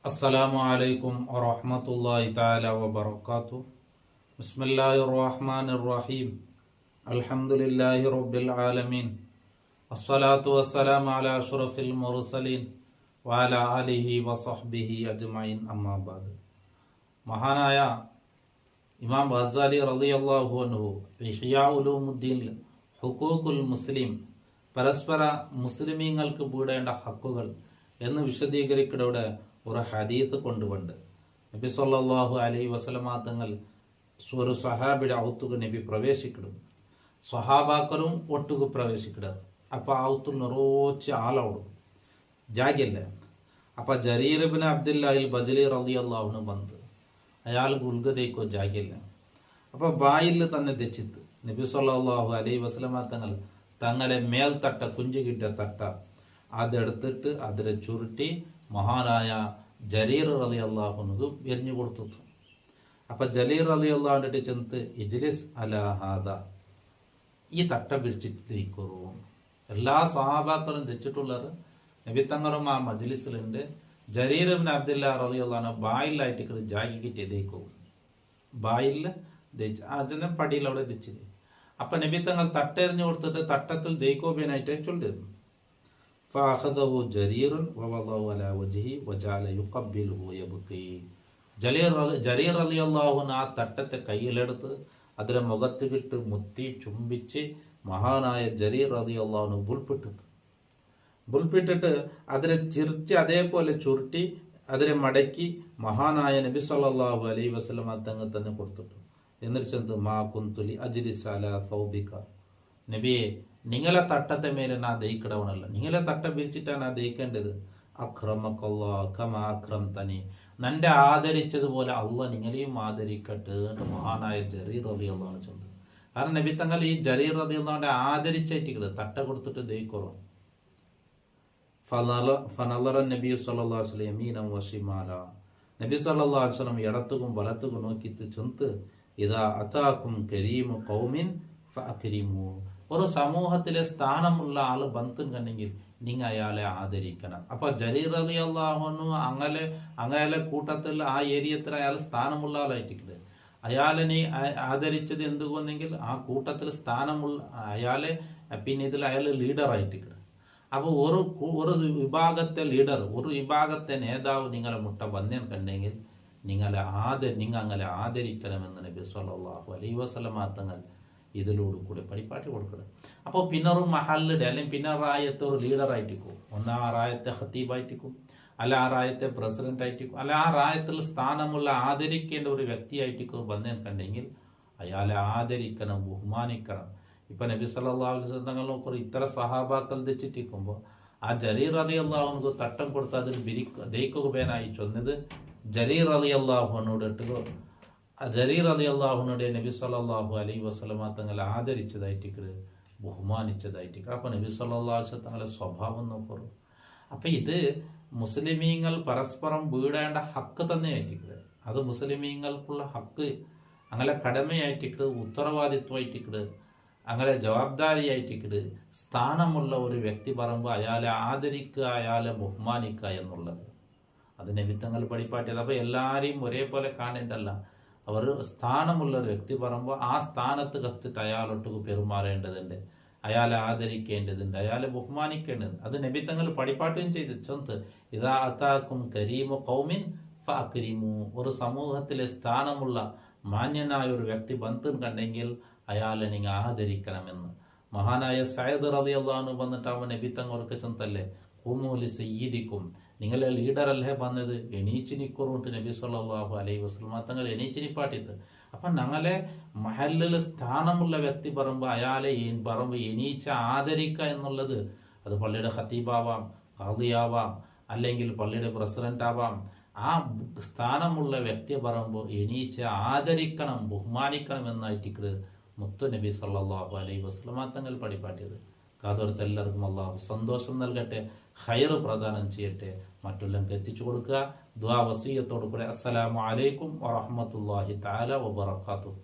അസ്സലാമു അലൈക്കും വറഹ്മത്തുള്ളാഹി തആല വബറകാതുഹു. ബിസ്മില്ലാഹിർ റഹ്മാനിർ റഹീം. അൽഹംദുലില്ലാഹി റബ്ബിൽ ആലമീൻ. വസ്സലാത്തു വസ്സലാമു അലാ അഷ്റഫിൽ മുർസലീൻ വഅലാ ആലിഹി വസഹ്ബിഹി അജ്മഈൻ. അമ്മാ ബഅദ്. മഹാനായ ഇമാം ഗസാലി റളിയല്ലാഹു അൻഹു ഇഹ്യാ ഉലൂമുദ്ദീൻ ഹുഖൂഖുൽ മുസ്ലിം, പരസ്പര മുസ്ലിമീങ്ങൾക്ക് വീടേണ്ട ഹക്കുകൾ എന്ന് വിശദീകരിക്കലോടെ ഒരു ഹദീസ് കൊണ്ടുകൊണ്ട് നബി സല്ലല്ലാഹു അലൈഹി വസല്ലമ തങ്ങൾ ഒരു സ്വഹാബിയുടെ ഔത്തുക നബി പ്രവേശിക്കണം, സ്വഹാബാക്കളും ഒട്ടുക പ്രവേശിക്കണം. അപ്പം ഔത്തുൽ നിറച്ച് ആളോടും ജാഗ്യല്ല. അപ്പം ജരീർ ഇബ്നു അബ്ദുല്ലാഹിൽ ബജലി റളിയല്ലാഹു അൻഹു ಬಂದು അയാൾക്ക് ഉൽഗതയ്ക്കോ ജാഗ്യല്ല. അപ്പം ബായിൽ തന്നെ തെച്ചിത്ത് നബി സല്ലല്ലാഹു അലൈഹി വസല്ലമ തങ്ങൾ തങ്ങളെ മേൽത്തട്ട കുഞ്ചുകിട്ട തട്ട അതെടുത്തിട്ട് അതിനെ ചുരുട്ടി മഹാനായ ജരീർ റളിയല്ലാഹു അൻഹു എറിഞ്ഞു കൊടുത്തു. അപ്പം ജരീർ റളിയല്ലാഹു അൻഹു ചെന്ന് ഇജ്ലിസ് അലാ ഹാദാ, ഈ തട്ട പിരിച്ചിട്ട് ദയിക്കോറൂ. എല്ലാ സ്വഹാബാക്കളും തെച്ചിട്ടുള്ളത് നബിത്തങ്ങളും ആ മജ്ലിസിലുണ്ട്. ജരീർ ഇബ്നു അബ്ദുല്ലാഹ് റളിയല്ലാഹു അൻഹു ബായിലായിട്ട് ജാഗിക്കിട്ട് ദയിക്കും. ബായിൽ ദയിച്ച് അതിനെ പടിയിൽ അവിടെ ദയിച്ചത്. അപ്പം നബിത്തങ്ങൾ തട്ടെറിഞ്ഞു കൊടുത്തിട്ട് തട്ടത്തിൽ ദയിക്കോബിയനായിട്ട് ചൊല്ലിരുന്നു. فأخذه جرير ووضعه على وجهه وجعل يقبله ويبكي. ജരീർ റളിയല്ലാഹു അൻഹു ആ തട്ടത്തെ കയ്യിലെടുത്ത് അതിലെ മുഖത്തിട്ട് മുത്തി ചുംബിച്ച് മഹാനായ ജരീർ റളിയല്ലാഹു അൻഹു ബുൾപ്പിട്ടിട്ട് അതിനെ ചിരിച്ച് അതേപോലെ ചുരുട്ടി അതിനെ മടക്കി മഹാനായ നബി സല്ലല്ലാഹു അലൈഹി വസല്ലമ തങ്ങൾ തന്നെ കൊടുത്തിട്ടു. എന്നിട്ട് മാ കുന്തുലി അജ്ലിസ അലാ സൗബിക, നബിയെ നിങ്ങളെ തട്ടത്തെ മേലെ നാ ദയിക്കിടവണല്ലോ, നിങ്ങളെ തട്ട പിരിച്ചിട്ടാണ് നാ ദയിക്കേണ്ടത്. അക്രമക്കല്ലാഹ് കമാ അക്രംതനി, നന്റെ ആദരിച്ചതുപോലെ അള്ളാഹ് നിങ്ങളെയും ആദരിക്കട്ടെ എന്ന് മഹാനായ ജരീർ റളിയല്ലാഹു അൻഹു ചൊല്ലുന്നു. കാരണം നബി തങ്ങൾ ഈ ജരീർ റളിയല്ലാഹു അൻഹു ആദരിച്ചേറ്റിക്കല് തട്ട കൊടുത്തിട്ട് ദയിക്കോറോ. ഫനളറ നബി സല്ലല്ലാഹു അലൈഹി വസല്ലം യമീനൻ വശിമാല, നബി സല്ലല്ലാഹു അലൈഹി വസല്ലം ഇടത്തുക്കും വലത്തുക്കും നോക്കിയിട്ട് ചൊന്ത് ഇദാ അതാകും കരീമു ഖൗമിൻ ഫഅക്രിമു, ഒരു സമൂഹത്തിലെ സ്ഥാനമുള്ള ആള് ബന്ധുണ്ടെങ്കിൽ നിങ്ങൾ അയാളെ ആദരിക്കണം. അപ്പൊ ജരീർ റളിയല്ലാഹു അൻഹു അങ്ങനെ കൂട്ടത്തിൽ ആ ഏരിയത്തിൽ അയാൾ സ്ഥാനമുള്ള ആളായിട്ടില്ല. അയാളെ നീ ആദരിച്ചത് എന്തുകൊണ്ടെങ്കിൽ ആ കൂട്ടത്തിൽ സ്ഥാനമുള്ള അയാളെ പിന്നെ ഇതിൽ അയാൾ ലീഡറായിട്ടില്ല. അപ്പോൾ ഒരു വിഭാഗത്തെ ലീഡർ, ഒരു വിഭാഗത്തെ നേതാവ് നിങ്ങളെ മുട്ട വന്നേൻ കണ്ടെങ്കിൽ നിങ്ങൾ അങ്ങനെ ആദരിക്കണമെന്ന് നബി സല്ലല്ലാഹു അലൈഹി വസല്ലമ തങ്ങൾ ഇതിലൂടെ കൂടെ പരിപാടി കൊടുക്കണം. അപ്പോൾ പിന്നൊരു മഹല്ലിടെ അല്ലെങ്കിൽ പിന്നെ റായത്തെ ഒരു ലീഡറായിട്ടിക്കും, ഒന്ന് ആ റായത്തെ ഖത്തീബായിട്ടിക്കും, അല്ല ആ റായത്തെ പ്രസിഡന്റ് ആയിട്ടിക്കും, അല്ല ആ റായത്തിൽ സ്ഥാനമുള്ള ആദരിക്കേണ്ട ഒരു വ്യക്തിയായിട്ടിക്കും വന്നേൻ കണ്ടെങ്കിൽ അയാളെ ആദരിക്കണം, ബഹുമാനിക്കണം. ഇപ്പം നബി സല്ലല്ലാഹു അലൈഹി വസല്ലം തങ്ങൾ ഇത്ര സഹാബാക്കൾ തെച്ചിട്ടിരിക്കുമ്പോൾ ആ ജരീർ റളിയല്ലാഹു അൻഹു തട്ടം കൊടുത്ത് അതിൽ ദയിക്കുകയായി ചൊന്നത് ജരീർ റളിയല്ലാഹു അൻഹുടെ ജരീർ റളിയല്ലാഹു അൻഹുടെ നബി സല്ലല്ലാഹു അലൈഹി വസല്ലമ തങ്ങൾ ആദരിച്ചതായിട്ട് ബഹുമാനിച്ചതായിട്ട്. അപ്പോൾ നബി സല്ലല്ലാഹു അലൈഹി വസല്ലം തങ്ങളുടെ സ്വഭാവം നോക്കൂ. അപ്പം ഇത് മുസ്ലിമീങ്ങൾ പരസ്പരം വീടേണ്ട ഹക്ക് തന്നെയായിട്ടിട്ട്, അത് മുസ്ലിമീങ്ങൾക്കുള്ള ഹക്ക്, അങ്ങനെ കടമയായിട്ടിട്ട്, ഉത്തരവാദിത്വമായിട്ടിട്ട്, അങ്ങനെ ജവാബ്ദാരിയായിട്ടിട്ട് സ്ഥാനമുള്ള ഒരു വ്യക്തി പറയുമ്പോൾ അയാളെ ആദരിക്കുക, അയാളെ ബഹുമാനിക്കുക എന്നുള്ളത് അത് നബി തങ്ങൾ പഠിപ്പാട്ടിയത്. അപ്പോൾ എല്ലാവരെയും ഒരേപോലെ കാണേണ്ടല്ല. അവർ സ്ഥാനമുള്ള ഒരു വ്യക്തി പറയുമ്പോൾ ആ സ്ഥാനത്ത് കത്തിട്ട് അയാളൊട്ട് പെരുമാറേണ്ടതുണ്ട്, അയാളെ ആദരിക്കേണ്ടതുണ്ട്, അയാളെ ബഹുമാനിക്കേണ്ടത്. അത് നബി തങ്ങൾ പഠിപ്പാട്ടുകയും ചെയ്ത് ചൊന്ത് ഇദാ അതാകും കരീമു ഖൗമിൻ ഫഅക്രിമു, ഒരു സമൂഹത്തിലെ സ്ഥാനമുള്ള മാന്യനായ ഒരു വ്യക്തി ബന്ധം കണ്ടെങ്കിൽ അയാളെ നിങ്ങൾ ആദരിക്കണമെന്ന്. മഹാനായ സയ്യിദ് റളിയല്ലാഹു അൻഹു വന്നിട്ട് അവൻ നബി തങ്ങൾക്ക് ചൊന്തല്ലേ ഖുമൂ ലിസയ്യിദിക്കും, നിങ്ങളെ ലീഡറല്ലേ വന്നത്, എണീച്ച് നിൽക്കുറുണ്ട് നബി സല്ലല്ലാഹു അലൈഹി വസല്ലം തങ്ങൾ എണീച്ച് നിപ്പാട്ടിത്ത്. അപ്പം ഞങ്ങളെ മഹല്ലിൽ സ്ഥാനമുള്ള വ്യക്തി പറയുമ്പോൾ അയാളെ പറയുമ്പോൾ എണീച്ച് ആദരിക്കുക എന്നുള്ളത് അത് പള്ളിയുടെ ഖത്തീബാവാം, ഖാദിയാവാം, അല്ലെങ്കിൽ പള്ളിയുടെ പ്രസിഡന്റ് ആവാം. ആ സ്ഥാനമുള്ള വ്യക്തിയെ പറയുമ്പോൾ എണീച്ച് ആദരിക്കണം, ബഹുമാനിക്കണം എന്നായിട്ട് മുത്തു നബി സല്ലല്ലാഹു അലൈഹി വസല്ലം തങ്ങൾ പഠിപ്പാട്ടിയത്. കാതോർത്ത് എല്ലാവർക്കും അള്ളാഹു സന്തോഷം നൽകട്ടെ, ഖൈർ പ്രദാനം ചെയ്യട്ടെ, മറ്റുള്ളവർക്ക് എത്തിച്ചു കൊടുക്കുക. ദുആ വസിയത്തോടു കൂടെ അസ്സലാമു അലൈക്കും വറഹ്മത്തുള്ളാഹി തആല വബറകാതുഹു.